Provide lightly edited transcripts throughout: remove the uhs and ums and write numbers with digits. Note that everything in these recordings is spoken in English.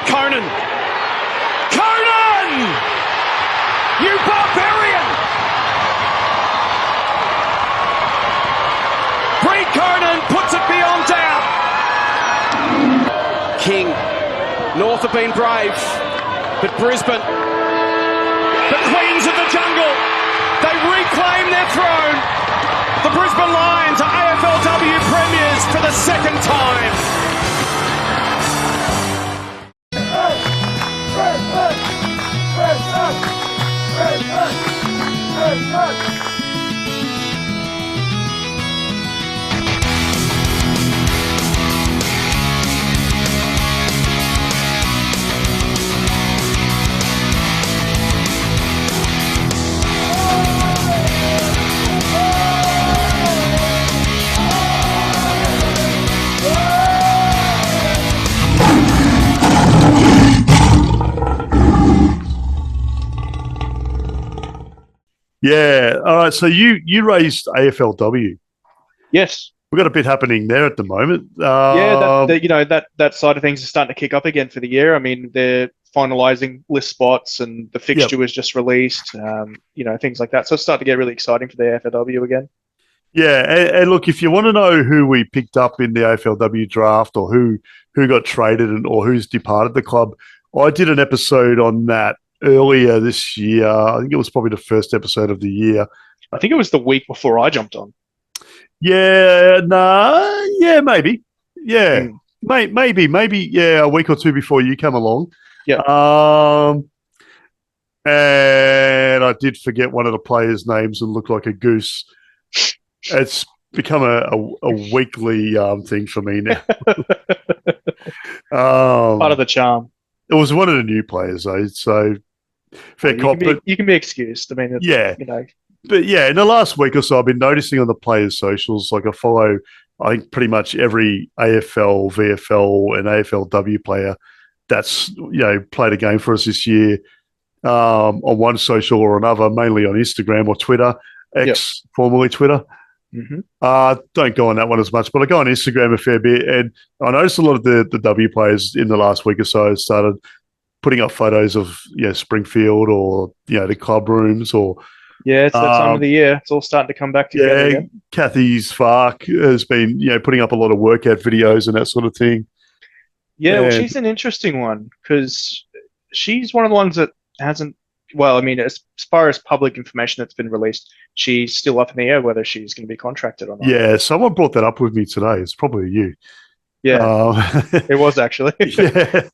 Conan! Conan! You barbarian! Bree Conan puts it beyond doubt. King. North have been brave, but Brisbane, the Queens of the Jungle, they reclaim their throne. The Brisbane Lions are AFLW premiers for the second time. Yeah. All right. So you raised AFLW. Yes. We've got a bit happening there at the moment. That side of things is starting to kick up again for the year. I mean, they're finalising list spots and the fixture was just released, things like that. So it's starting to get really exciting for the AFLW again. Yeah. And look, if you want to know who we picked up in the AFLW draft or who got traded or who's departed the club, I did an episode on that earlier this year. I think it was probably the first episode of the year. I think it was the week before I jumped on. Yeah, maybe. Yeah, maybe. Yeah, a week or two before you come along. Yeah. And I did forget one of the players' names and look like a goose. It's become a weekly thing for me now. Part of the charm. It was one of the new players, though, so fair cop. You can be excused. I mean, But yeah, in the last week or so, I've been noticing on the players' socials, like I follow, I think pretty much every AFL, VFL, and AFLW player that's played a game for us this year on one social or another, mainly on Instagram or Twitter, X, formerly Twitter. Mm-hmm. Don't go on that one as much, but I go on Instagram a fair bit, and I noticed a lot of the W players in the last week or so started putting up photos of Springfield or the club rooms or. Yeah, it's that time of the year. It's all starting to come back together again. Kathy Spark has been putting up a lot of workout videos and that sort of thing. Yeah, well, she's an interesting one because she's one of the ones that hasn't. Well, I mean, as far as public information that's been released, she's still up in the air whether she's going to be contracted or not. Yeah, someone brought that up with me today. It's probably you. Yeah, it was actually. I was talking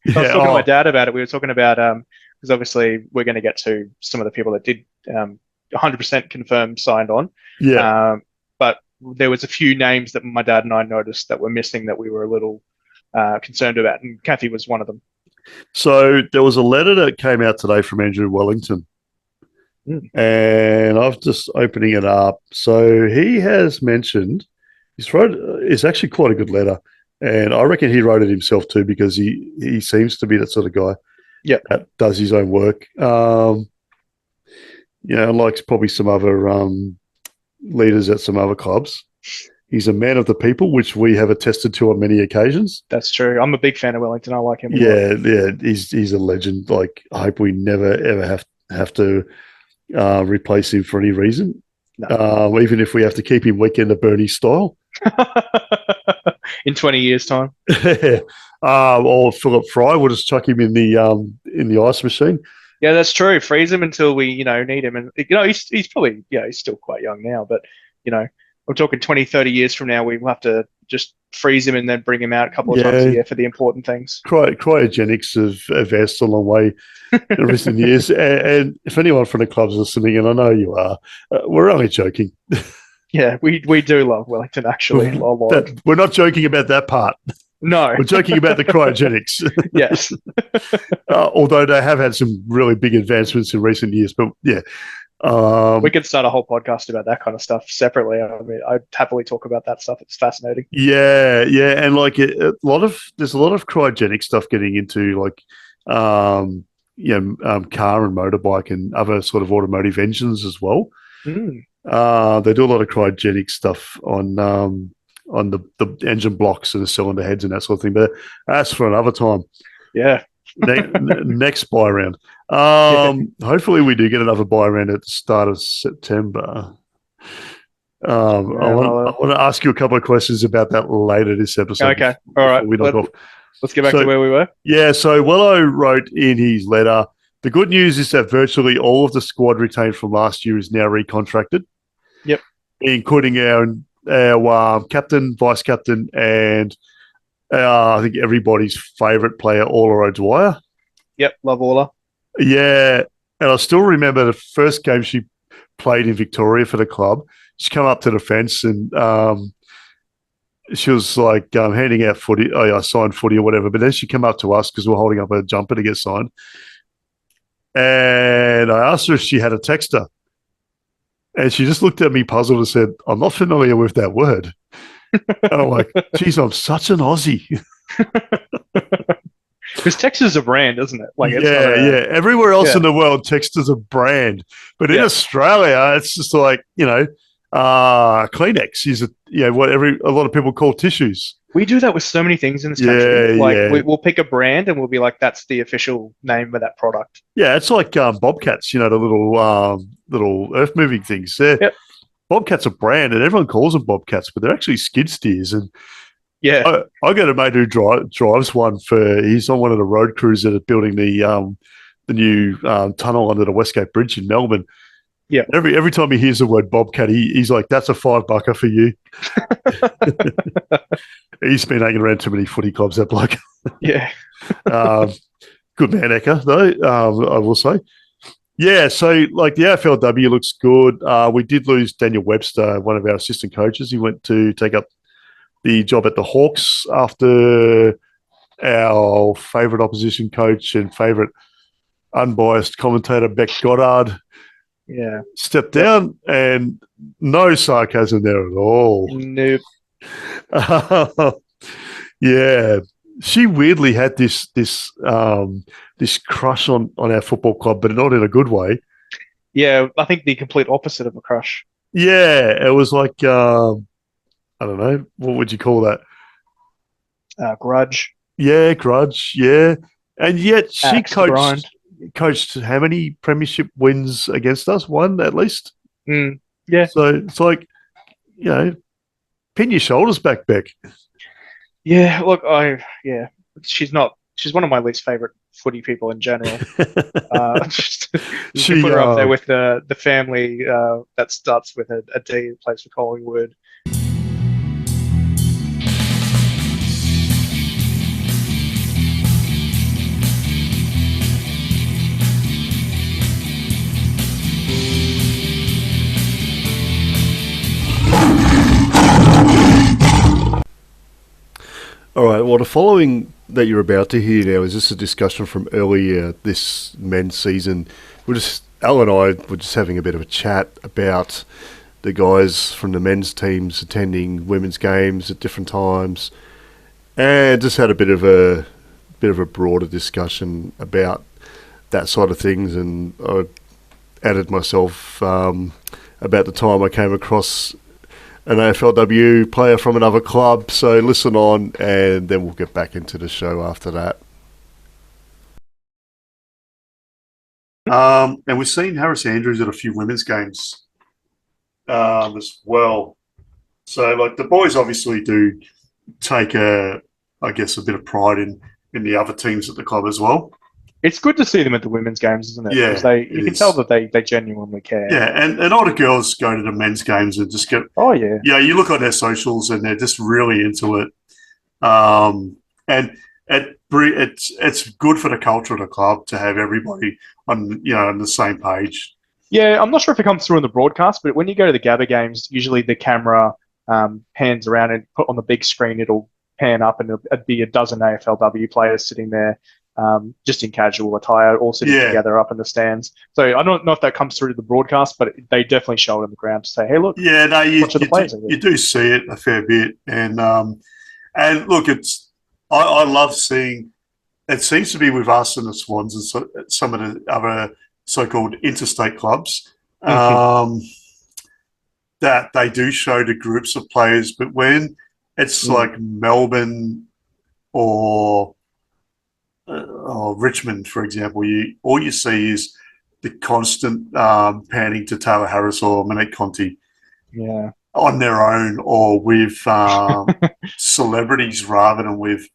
to my dad about it. We were talking about because obviously we're going to get to some of the people that did 100% confirmed signed on. Yeah. But there was a few names that my dad and I noticed that were missing that we were a little concerned about, and Kathy was one of them. So there was a letter that came out today from Andrew Wellington, and I'm just opening it up. So he has mentioned it's actually quite a good letter, and I reckon he wrote it himself too because he seems to be that sort of guy. Yeah, that does his own work. Like probably some other leaders at some other clubs. He's a man of the people, which we have attested to on many occasions. That's true. I'm a big fan of Wellington. I like him. Yeah. He's a legend. Like, I hope we never ever have to replace him for any reason. No. Even if we have to keep him weekend at Bernie style. In 20 years' time. Or Philip Fry, we'll just chuck him in the ice machine. Yeah, that's true. Freeze him until we, need him. And, he's probably, he's still quite young now. But, we're talking 20, 30 years from now, we'll have to just freeze him and then bring him out a couple of times a year for the important things. Cryogenics have advanced a long way in recent years. And if anyone from the club's listening, and I know you are, we're only joking. Yeah, we do love Wellington, actually. We're not joking about that part. No. We're joking about the cryogenics. Yes. Although they have had some really big advancements in recent years. But, yeah. We could start a whole podcast about that kind of stuff separately. I mean, I'd happily talk about that stuff. It's fascinating. Yeah, and like there's a lot of cryogenic stuff getting into like car and motorbike and other sort of automotive engines as well. Mm. They do a lot of cryogenic stuff on the engine blocks and the cylinder heads and that sort of thing. But that's for another time. Yeah. Next buy round. Hopefully we do get another buy round at the start of September. I want to ask you a couple of questions about that later this episode. Okay. All right. Let's get back to where we were. Yeah. So Wello wrote in his letter, the good news is that virtually all of the squad retained from last year is now recontracted. Yep. Including our captain, vice captain, and I think everybody's favourite player, Ola O'Dwyer. Yep. Love Ola. Yeah. And I still remember the first game she played in Victoria for the club. She came up to the fence and she was like handing out footy, signed footy or whatever. But then she came up to us because we're holding up a jumper to get signed. And I asked her if she had a texter. And she just looked at me puzzled and said, I'm not familiar with that word. And I'm like, geez, I'm such an Aussie. Because Texas a brand, isn't it? Like, yeah. Everywhere else in the world, Texter's a brand. But in Australia, it's just like, Kleenex is what a lot of people call tissues. We do that with so many things in this country. We'll pick a brand and we'll be like, that's the official name of that product. Yeah, it's like Bobcats, the little earth moving things. Bobcats are brand and everyone calls them Bobcats, but they're actually skid steers. And I got a mate who drives one he's on one of the road crews that are building the new tunnel under the Westgate Bridge in Melbourne. Yeah. Every time he hears the word Bobcat, he's like, that's a $5 for you. He's been hanging around too many footy clubs, that bloke. Yeah. Good man, Eka, though, I will say. Yeah, so like the AFLW looks good. We did lose Daniel Webster, one of our assistant coaches. He went to take up the job at the Hawks after our favourite opposition coach and favourite unbiased commentator, Beck Goddard, stepped down, and no sarcasm there at all. Nope. Yeah, she weirdly had this crush on our football club, but not in a good way. Yeah, I think the complete opposite of a crush. Yeah, it was like I don't know, what would you call that? Grudge. Yeah, grudge. Yeah, and yet she coached how many premiership wins against us? One at least. Yeah. So it's like, pin your shoulders back, Beck. Yeah. Look, she's one of my least favorite footy people in general. She put her up there with the family that starts with a D that plays for Collingwood. All right, well, the following that you're about to hear now is just a discussion from earlier this men's season. Al and I were just having a bit of a chat about the guys from the men's teams attending women's games at different times, and just had a bit of a broader discussion about that side of things. And I added myself about the time I came across an AFLW player from another club. So listen on, and then we'll get back into the show after that. And we've seen Harris Andrews at a few women's games as well. So, like, the boys obviously do take a bit of pride in the other teams at the club as well. It's good to see them at the women's games, isn't it? Yeah, you can tell that they genuinely care. Yeah, and all the girls go to the men's games and just get. Oh yeah. Yeah, you look on their socials and they're just really into it. And it's good for the culture of the club to have everybody on the same page. Yeah, I'm not sure if it comes through in the broadcast, but when you go to the Gabba games, usually the camera pans around and put on the big screen. It'll pan up and it'll be a dozen AFLW players sitting there. Just in casual attire, all sitting together up in the stands. So I don't know if that comes through to the broadcast, but they definitely show it on the ground to say, "Hey, look." Yeah, no, you do see it a fair bit, and look, I love seeing. It seems to be with us and the Swans and some of the other so-called interstate clubs that they do show the groups of players, but when it's like Melbourne or Richmond, for example, all you see is the constant panning to Taylor Harris or Manette Conti on their own or with celebrities rather than with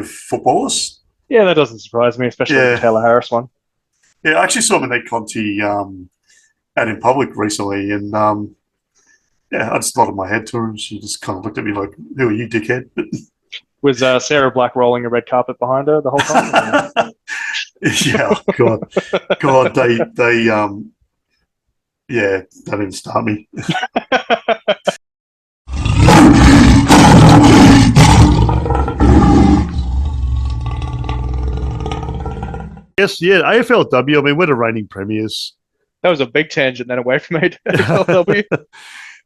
footballers. Yeah, that doesn't surprise me, especially the Taylor Harris one. Yeah, I actually saw Manette Conti out in public recently, and I just nodded my head to her, and she just kind of looked at me like, "Who are you, dickhead?" Was Sarah Black rolling a red carpet behind her the whole time? Yeah, God, they didn't start me. Yes, yeah, AFLW. I mean, we're the reigning premiers. That was a big tangent then away from AFLW.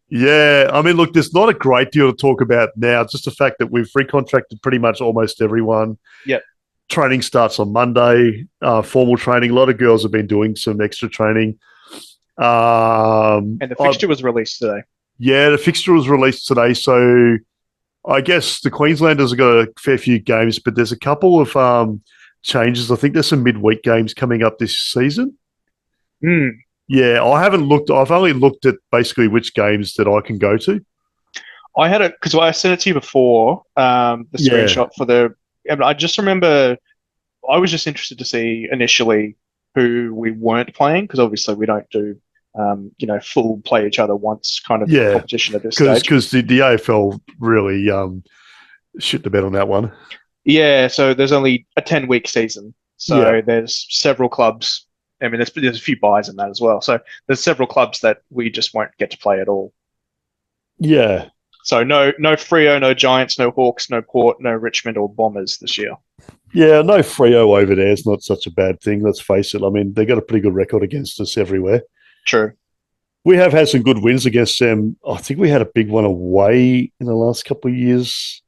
Yeah, I mean, look, there's not a great deal to talk about now. Just the fact that we've recontracted pretty much almost everyone. Yep. Training starts on Monday. Formal training. A lot of girls have been doing some extra training. And the fixture was released today. Yeah, the fixture was released today. So I guess the Queenslanders have got a fair few games, but there's a couple of changes. I think there's some midweek games coming up this season. Yeah, I haven't looked. I've only looked at basically which games that I can go to. I had it because I sent it to you before, the screenshot for the. I just remember I was just interested to see initially who we weren't playing because obviously we don't do, full play each other once kind of competition at this stage. Because the AFL really shit the bed on that one. Yeah, so there's only a 10-week season. So there's several clubs. I mean, there's a few buys in that as well. So there's several clubs that we just won't get to play at all. Yeah. So no Freo, no Giants, no Hawks, no Port, no Richmond or Bombers this year. Yeah, no Freo over there is not such a bad thing. Let's face it. I mean, they got a pretty good record against us everywhere. True. We have had some good wins against them. I think we had a big one away in the last couple of years.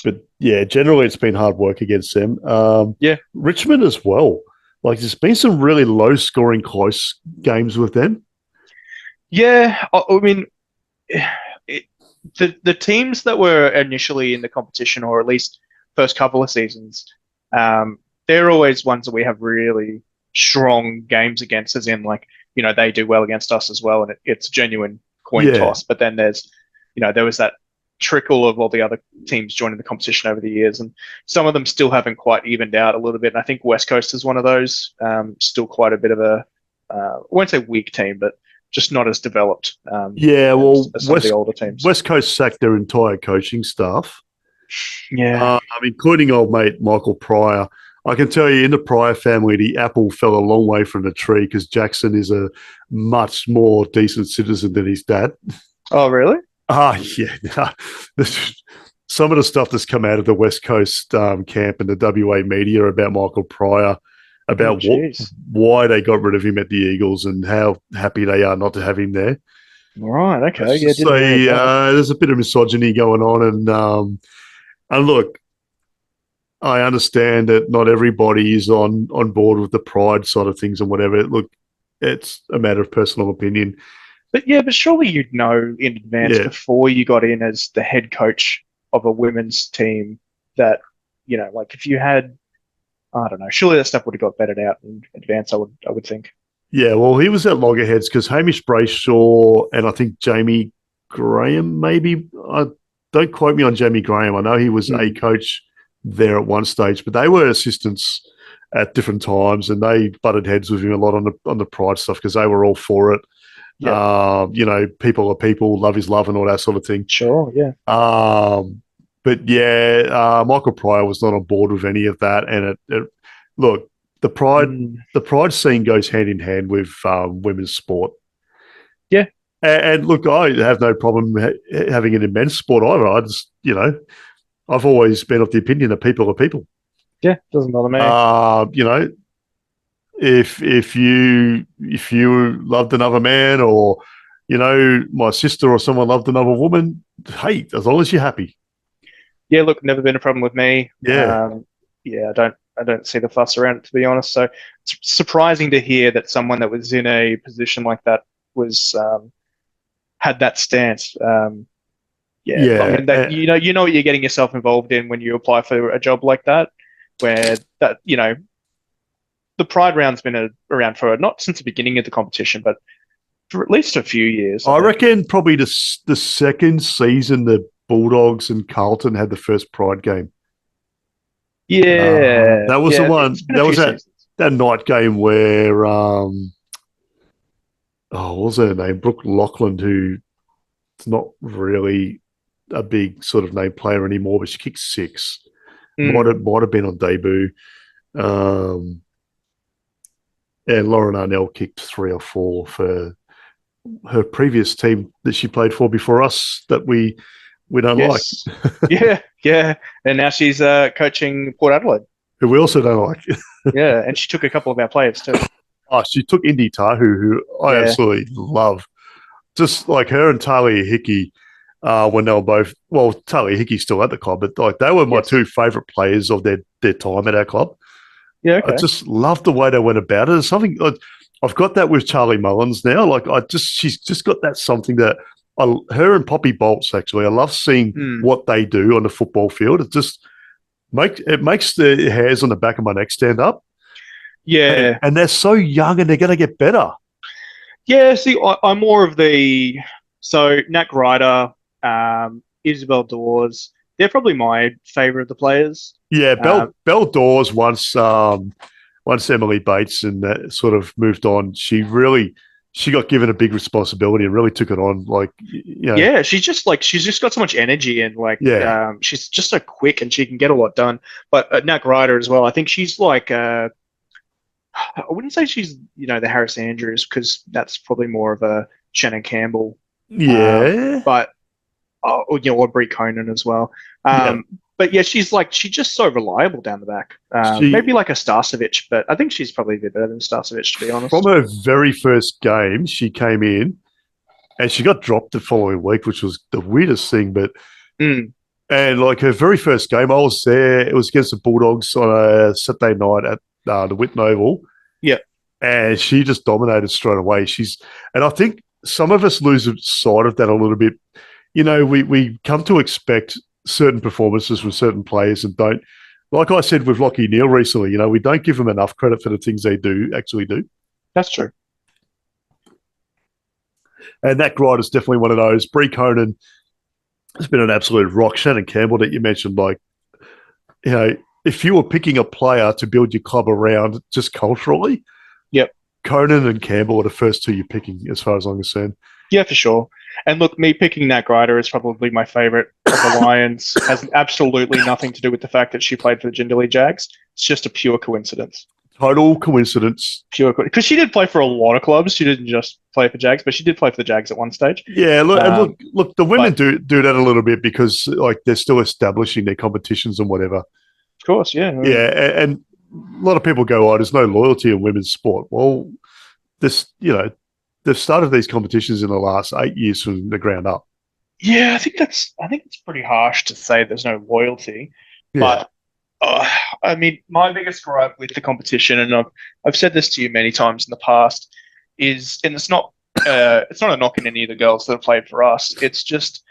But yeah, generally it's been hard work against them. Richmond as well. Like, there's been some really low-scoring, close games with them. Yeah, I mean, the teams that were initially in the competition, or at least first couple of seasons, they're always ones that we have really strong games against, as in, like, they do well against us as well, and it's a genuine coin toss. But then there's, there was that trickle of all the other teams joining the competition over the years, and some of them still haven't quite evened out a little bit. And I think West Coast is one of those, still quite a bit of a, I won't say weak team, but just not as developed. As some of the older teams. West Coast sacked their entire coaching staff. Yeah, including old mate Michael Pryor. I can tell you, in the Pryor family, the apple fell a long way from the tree because Jackson is a much more decent citizen than his dad. Oh, really? Yeah. Some of the stuff that's come out of the West Coast camp and the WA media about Michael Pryor, about why they got rid of him at the Eagles and how happy they are not to have him there. Right, okay. There's a bit of misogyny going on. And look, I understand that not everybody is on board with the pride side of things and whatever. Look, it's a matter of personal opinion. But surely you'd know in advance before you got in as the head coach of a women's team that, like if you had, I don't know, surely that stuff would have got vetted out in advance, I would think. Yeah, well, he was at loggerheads because Hamish Brayshaw and I think Jamie Graham, maybe. Don't quote me on Jamie Graham. I know he was a coach there at one stage, but they were assistants at different times and they butted heads with him a lot on the pride stuff because they were all for it. Yeah. People are people, love is love and all that sort of thing. Sure, yeah. Michael Pryor was not on board with any of that. And look, the pride scene goes hand in hand with women's sport. Yeah. And look, I have no problem having an immense sport either. I just, I've always been of the opinion that people are people. Yeah, doesn't bother me. If you loved another man or, my sister or someone loved another woman, hey, as long as you're happy. Yeah, look, never been a problem with me. Yeah. I don't see the fuss around it, to be honest. So it's surprising to hear that someone that was in a position like that was had that stance. I mean, you know what you're getting yourself involved in when you apply for a job like that. where that, the Pride round's been around for not since the beginning of the competition, but for at least a few years. I reckon probably the second season the Bulldogs and Carlton had the first Pride game. Yeah. That was the one. That was that night game where, what was her name? Brooke Lachlan, who's not really a big sort of name player anymore, but she kicked 6. Might have been on debut. And Lauren Arnell kicked 3 or 4 for her previous team that she played for before us that we don't like. Yeah. And now she's coaching Port Adelaide. Who we also don't like. Yeah, and she took a couple of our players too. Oh, she took Indy Tahu, who I absolutely love. Just like her and Talia Hickey, when they were both, well, Talia Hickey's still at the club, but like they were my 2 favourite players of their time at our club. Yeah, okay. I just love the way they went about it. It's something like, I've got that with Charlie Mullins now. Like she's just got that something that her and Poppy Bolts actually. I love seeing what they do on the football field. It just makes the hairs on the back of my neck stand up. Yeah, and they're so young, and they're going to get better. Yeah, see, I'm more of Nat Ryder, Isabel Dawes. They're probably my favourite of the players. Yeah, Belle Dawes once Emily Bates and that sort of moved on, she got given a big responsibility and really took it on. Like, yeah, she's just got so much energy and she's just so quick and she can get a lot done. But Nat Ryder as well, I think she's like, I wouldn't say she's the Harris Andrews because that's probably more of a Shannon Campbell. Yeah, but or Brie Conan as well. But yeah, she's just so reliable down the back. Maybe like a Starcevic, but I think she's probably a bit better than Starcevic, to be honest. From her very first game, she came in and she got dropped the following week, which was the weirdest thing. But and like her very first game, I was there. It was against the Bulldogs on a Saturday night at the Whitten Oval. Yeah, and she just dominated straight away. And I think some of us lose sight of that a little bit. We come to expect certain performances from certain players and don't, like I said with Lockie Neal recently, we don't give them enough credit for the things they actually do. That's true. And that Grider is definitely one of those. Brie Conan has been an absolute rock. Shannon Campbell that you mentioned, if you were picking a player to build your club around just culturally, Conan and Campbell are the first 2 you're picking as far as I'm concerned. Yeah, for sure. And look, me picking Nat Ryder is probably my favourite of the Lions. Has absolutely nothing to do with the fact that she played for the Jindalee Jags. It's just a pure coincidence. Total coincidence. Because she did play for a lot of clubs. She didn't just play for Jags, but she did play for the Jags at one stage. Yeah, look, the women do that a little bit because they're still establishing their competitions and whatever. Of course, yeah. Yeah, and a lot of people go, there's no loyalty in women's sport. Well, they've started these competitions in the last 8 years from the ground up. Yeah, I think it's pretty harsh to say there's no loyalty. Yeah. But I mean, my biggest gripe with the competition, and I've said this to you many times in the past, is, and it's not a knock in any of the girls that have played for us. It's just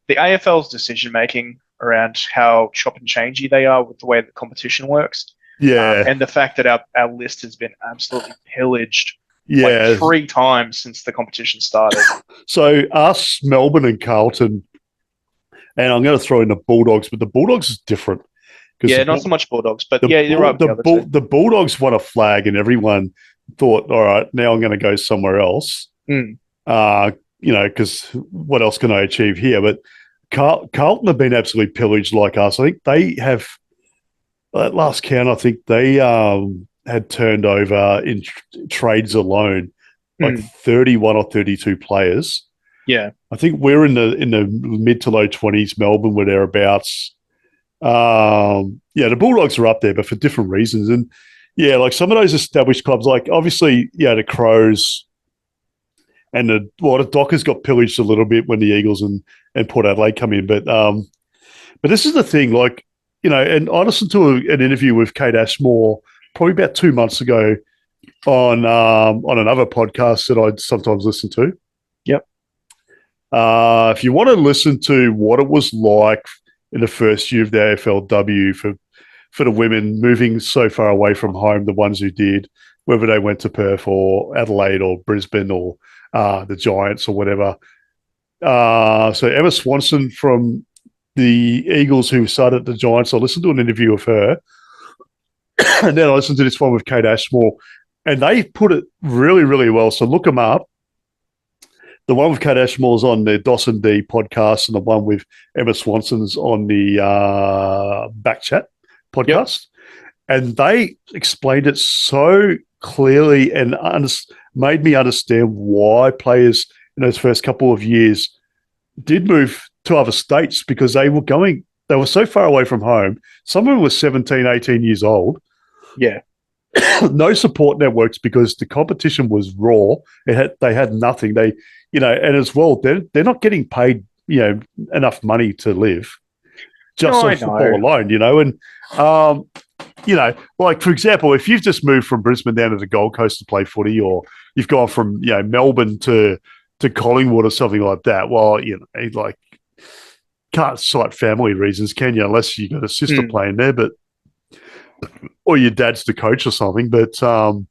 the AFL's decision making around how chop and changey they are with the way the competition works. Yeah, and the fact that our list has been absolutely pillaged. 3 times since the competition started. So us, Melbourne and Carlton, and I'm going to throw in the Bulldogs, but the Bulldogs is different. Yeah, not so much Bulldogs, but you're right. The Bulldogs won a flag and everyone thought, all right, now I'm going to go somewhere else. Because what else can I achieve here? But Carlton have been absolutely pillaged like us. I think they have, at last count, I think they had turned over in trades alone 31 or 32 players. Yeah, I think we're in the mid to low 20s. Melbourne were thereabouts. The Bulldogs are up there, but for different reasons. And some of those established clubs, like obviously, the Crows and the Dockers got pillaged a little bit when the Eagles and Port Adelaide come in. But this is the thing, and I listened to an interview with Kait Ashmore probably about 2 months ago on another podcast that I sometimes listen to. Yep. If you want to listen to what it was like in the first year of the AFLW for for the women moving so far away from home, the ones who did, whether they went to Perth or Adelaide or Brisbane or the Giants or whatever. So Emma Swanson from the Eagles who started the Giants, I listened to an interview of her, and then I listened to this one with Kait Ashmore, and they put it really, really well. So look them up. The one with Kait Ashmore's on the Doss Dee podcast, and the one with Emma Swanson's on the Backchat podcast. Yep. And they explained it so clearly and made me understand why players in those first couple of years did move to other states, because they were so far away from home. Some of them were 17, 18 years old. Yeah. No support networks because the competition was raw. They had nothing. And as well, they're not getting paid, enough money to live just on football alone, and like for example, if you've just moved from Brisbane down to the Gold Coast to play footy, or you've gone from Melbourne to Collingwood or something like that, well, like can't cite family reasons, can you? Unless you got a sister playing there, or your dad's the coach or something. But who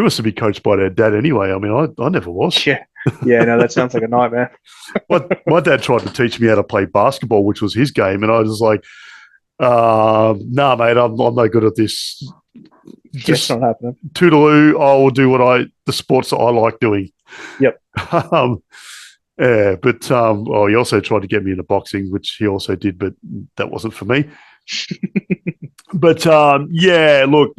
wants to be coached by their dad anyway? I mean, I never was. Yeah, no, that sounds like a nightmare. My dad tried to teach me how to play basketball, which was his game, and I was like, nah, mate, I'm no good at this. Just not happening. Toodaloo, I will do the sports that I like doing. Yep. Yeah, but he also tried to get me into boxing, which he also did, but that wasn't for me. But yeah, look,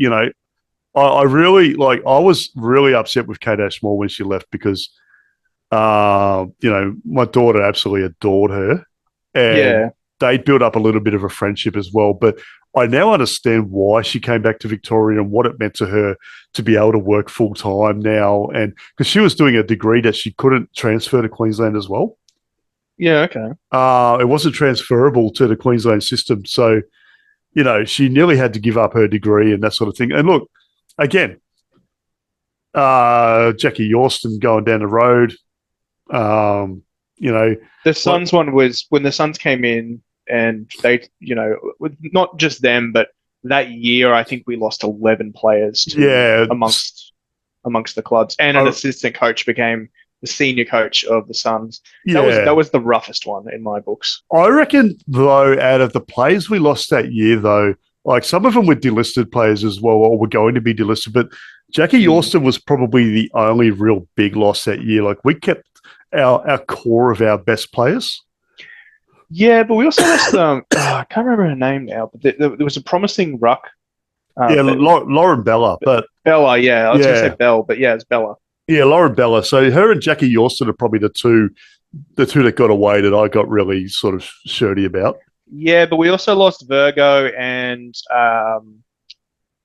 I really I was really upset with Kait Ashmore when she left because, my daughter absolutely adored her, and they built up a little bit of a friendship as well. But I now understand why she came back to Victoria and what it meant to her to be able to work full time now, and because she was doing a degree that she couldn't transfer to Queensland as well. Yeah, okay. It wasn't transferable to the Queensland system, so she nearly had to give up her degree and that sort of thing. And look, again, Jackie Yorston going down the road. The Suns one was when the Suns came in, and they, not just them, but that year I think we lost 11 players. Amongst the clubs, and an assistant coach became the senior coach of the Suns. Yeah. That was the roughest one in my books. I reckon, though, out of the players we lost that year, though, like some of them were delisted players as well, or were going to be delisted, but Jackie Yorston was probably the only real big loss that year. Like, we kept our core of our best players. Yeah, but we also lost I can't remember her name now, but there was a promising ruck. Lauren Bella. But Bella, yeah. I was going to say Bell, but yeah, it's Bella. Yeah, Lauren Bella. So her and Jackie Yorston are probably the two that got away that I got really sort of shirty about. Yeah, but we also lost Virgo and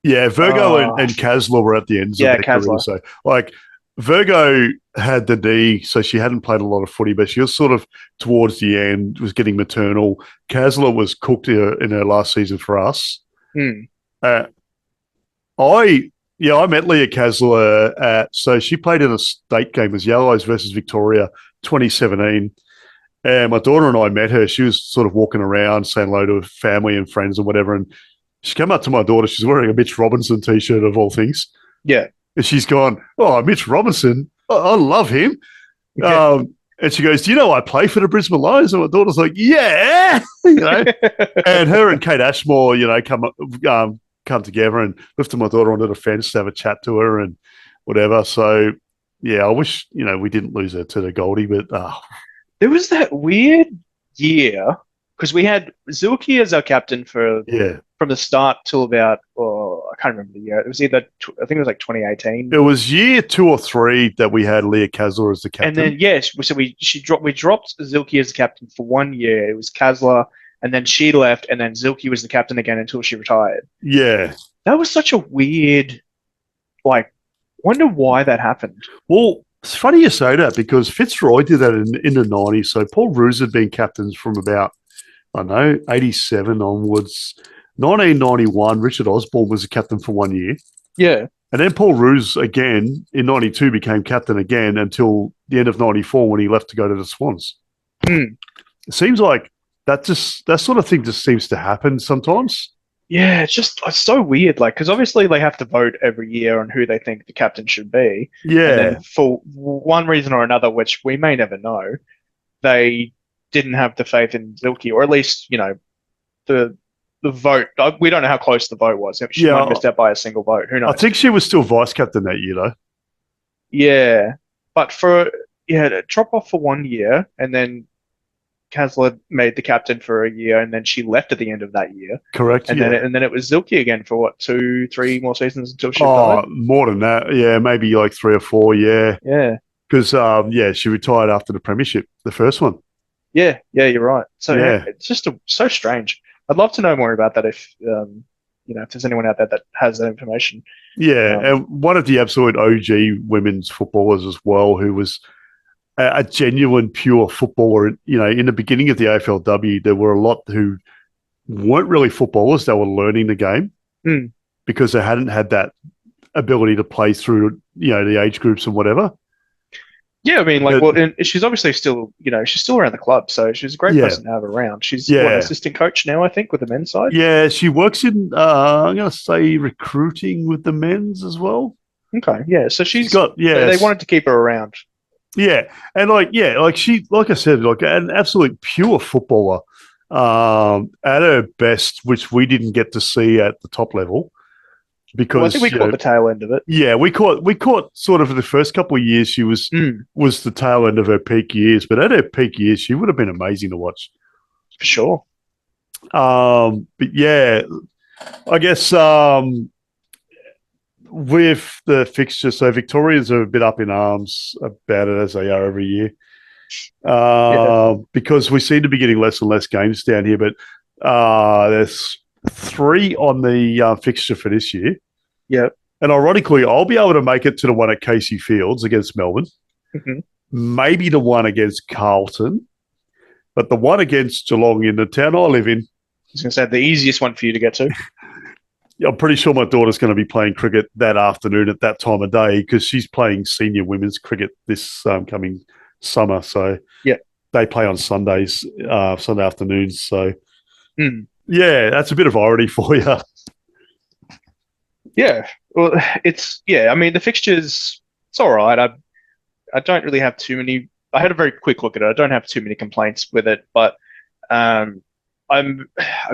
Virgo and Kasler were at the ends of their career. So like Virgo had the knee, so she hadn't played a lot of footy, but she was sort of towards the end, was getting maternal. Kasler was cooked in her last season for us. I met Leah Kasler so she played in a state game, it was Yellows versus Victoria 2017. And my daughter and I met her. She was sort of walking around saying hello to family and friends and whatever. And she came up to my daughter. She's wearing a Mitch Robinson t-shirt of all things. Yeah. And she's gone, "Oh, Mitch Robinson. I love him." Okay. And she goes, "Do you know I play for the Brisbane Lions?" And my daughter's like, "Yeah." And her and Kait Ashmore, come together and lifted my daughter onto the fence to have a chat to her and whatever. So, yeah, I wish, we didn't lose her to the Goldie, but... There was that weird year, because we had Zilke as our captain from the start till about, I can't remember the year. It was either, I think it was like 2018. It was year 2 or 3 that we had Leah Kasler as the captain. And then, so we dropped Zilke as the captain for 1 year. It was Kasler, and then she left, and then Zilke was the captain again until she retired. Yeah. That was such a weird, wonder why that happened. Well, it's funny you say that because Fitzroy did that in the 90s. So Paul Roos had been captains from about, 87 onwards. 1991, Richard Osborne was the captain for 1 year. Yeah. And then Paul Roos again in 92 became captain again until the end of 94 when he left to go to the Swans. It seems like that sort of thing just seems to happen sometimes. Yeah, it's so weird. Like, because obviously they have to vote every year on who they think the captain should be, and Yeah. then for one reason or another, which we may never know, they didn't have the faith in Zilke, or at least the vote. We don't know how close the vote was. She might have Yeah. missed out by a single vote. Who I knows? think she was still vice captain that year, though. Yeah, but to drop off for 1 year, and then Kasler made the captain for a year, and then she left at the end of that year, Correct. and Yeah. then it was Zilke again for what 2, 3 more seasons until she Oh, retired. more than that. Yeah, maybe like 3 or 4. Yeah. Yeah, Because, she retired after the premiership, the first one. yeah, you're right. So Yeah. it's just so strange. I'd love to know more about that if if there's anyone out there that has that information. Yeah. Um, And one of the absolute OG women's footballers as well, who was a genuine, pure footballer. In the beginning of the AFLW, there were a lot who weren't really footballers. They were learning the game because they hadn't had that ability to play through, the age groups and whatever. Yeah, I mean, and she's obviously still, she's still around the club, so she's a great person to have around. She's an assistant coach now, I think, with the men's side. Yeah, she works in, I'm going to say, recruiting with the men's as well. Okay, yeah, so she's got, they wanted to keep her around. Yeah, and she, like I said, like an absolute pure footballer at her best, which we didn't get to see at the top level. Because I think we caught the tail end of it. Yeah, we caught sort of the first couple of years she was the tail end of her peak years, but at her peak years she would have been amazing to watch. For sure. But yeah, I guess with the fixture, so Victorians are a bit up in arms about it as they are every year. Because we seem to be getting less and less games down here, but there's 3 on the fixture for this year. Yeah. And ironically, I'll be able to make it to the one at Casey Fields against Melbourne, maybe the one against Carlton, but the one against Geelong in the town I live in. I was going to say the easiest one for you to get to. I'm pretty sure my daughter's going to be playing cricket that afternoon at that time of day because she's playing senior women's cricket this coming summer. So they play on Sundays, Sunday afternoons. So yeah, that's a bit of irony for you. Yeah, well, I mean, the fixtures, it's all right. I don't really have too many. I had a very quick look at it. I don't have too many complaints with it, but I'm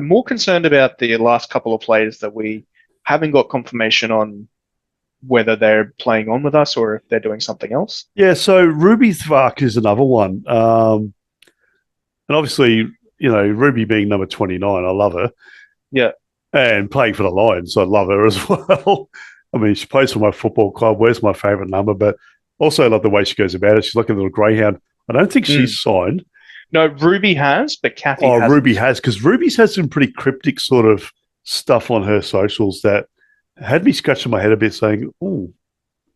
more concerned about the last couple of players that we haven't got confirmation on whether they're playing on with us or if they're doing something else. Yeah, so Ruby Thvark is another one. And obviously, Ruby being number 29, I love her. Yeah. And playing for the Lions, I love her as well. I mean, she plays for my football club, wears my favourite number, but also I love the way she goes about it. She's like a little greyhound. I don't think she's signed. No, Ruby has, but Kathy hasn't. Ruby has, because Ruby's had some pretty cryptic sort of stuff on her socials that had me scratching my head a bit saying, ooh.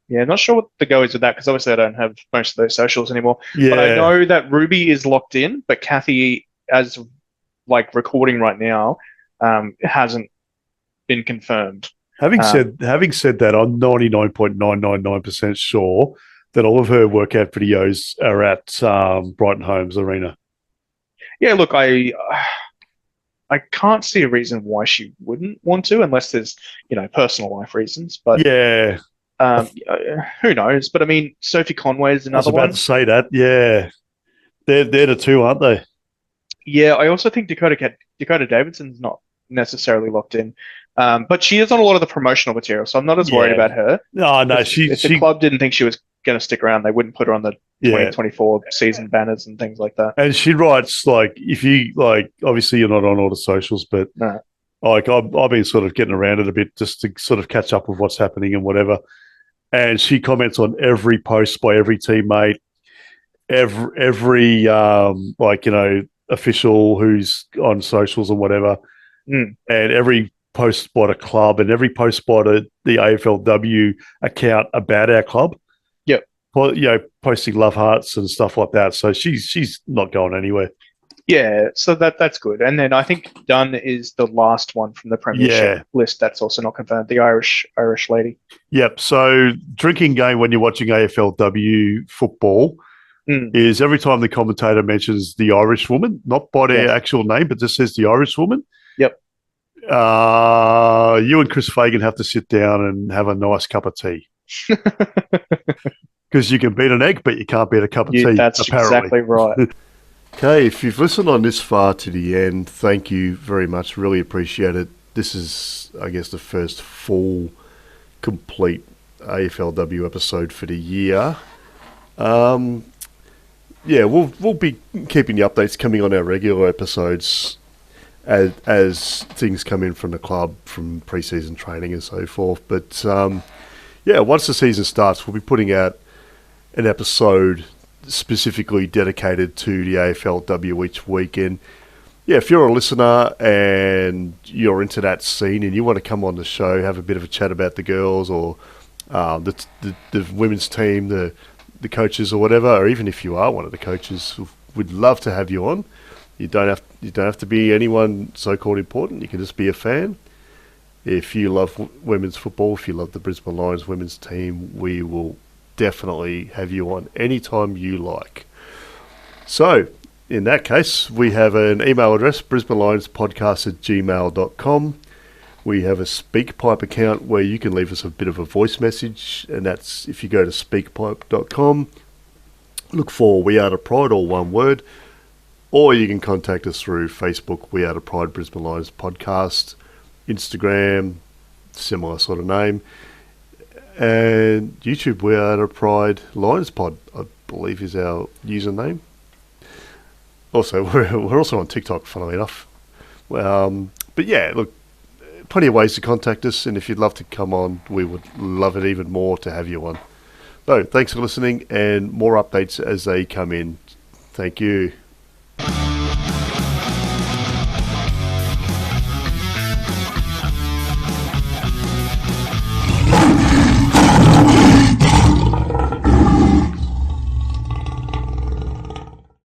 Yeah, not sure what the go is with that, because obviously I don't have most of those socials anymore. Yeah. But I know that Ruby is locked in, but Kathy, as recording right now, hasn't been confirmed. Having said that, I'm 99.999% sure that all of her workout videos are at Brighton Homes Arena. Yeah, look, I can't see a reason why she wouldn't want to, unless there's personal life reasons. But yeah, who knows? But I mean, Sophie Conway is another one. I was about to say that. Yeah, they're the two, aren't they? Yeah, I also think Dakota Davidson's not necessarily locked in, but she is on a lot of the promotional material, so I'm not as worried about her. No, if the club didn't think she was going to stick around, they wouldn't put her on the 2024 season banners and things like that. And she writes if you obviously you're not on all the socials, but no. I've been sort of getting around it a bit just to sort of catch up with what's happening and whatever. And she comments on every post by every teammate, every official who's on socials and whatever, and every post by the club and every post by the AFLW account about our club. Yep. Well, posting love hearts and stuff like that. So she's not going anywhere. Yeah, so that's good. And then I think Dunn is the last one from the Premiership list that's also not confirmed, the Irish lady. Yep. So drinking game when you're watching AFLW football is every time the commentator mentions the Irish woman, not by their actual name, but just says the Irish woman. Yep. You and Chris Fagan have to sit down and have a nice cup of tea. Because you can beat an egg, but you can't beat a cup of tea. That's apparently. exactly right. Okay, if you've listened on this far to the end, thank you very much. Really appreciate it. This is, I guess, the first full, complete AFLW episode for the year. We'll be keeping the updates coming on our regular episodes as things come in from the club, from pre-season training and so forth. But once the season starts, we'll be putting out an episode specifically dedicated to the AFLW each weekend. Yeah, if you're a listener and you're into that scene and you want to come on the show, have a bit of a chat about the girls or the women's team, the coaches or whatever, or even if you are one of the coaches, we'd love to have you on. You don't have to be anyone so-called important. You can just be a fan. If you love women's football, if you love the Brisbane Lions women's team, we will definitely have you on anytime you like. So, in that case, we have an email address, brisbanelionspodcast@gmail.com. We have a SpeakPipe account where you can leave us a bit of a voice message, and that's if you go to speakpipe.com, look for We Are the Pride, all one word, or you can contact us through Facebook, We Are the Pride Brisbane Lions Podcast, Instagram, similar sort of name, and YouTube, We Are the Pride Lions Pod, I believe is our username. Also, we're also on TikTok, funnily enough. But yeah, look, plenty of ways to contact us, and if you'd love to come on, we would love it even more to have you on. So, thanks for listening, and more updates as they come in. Thank you.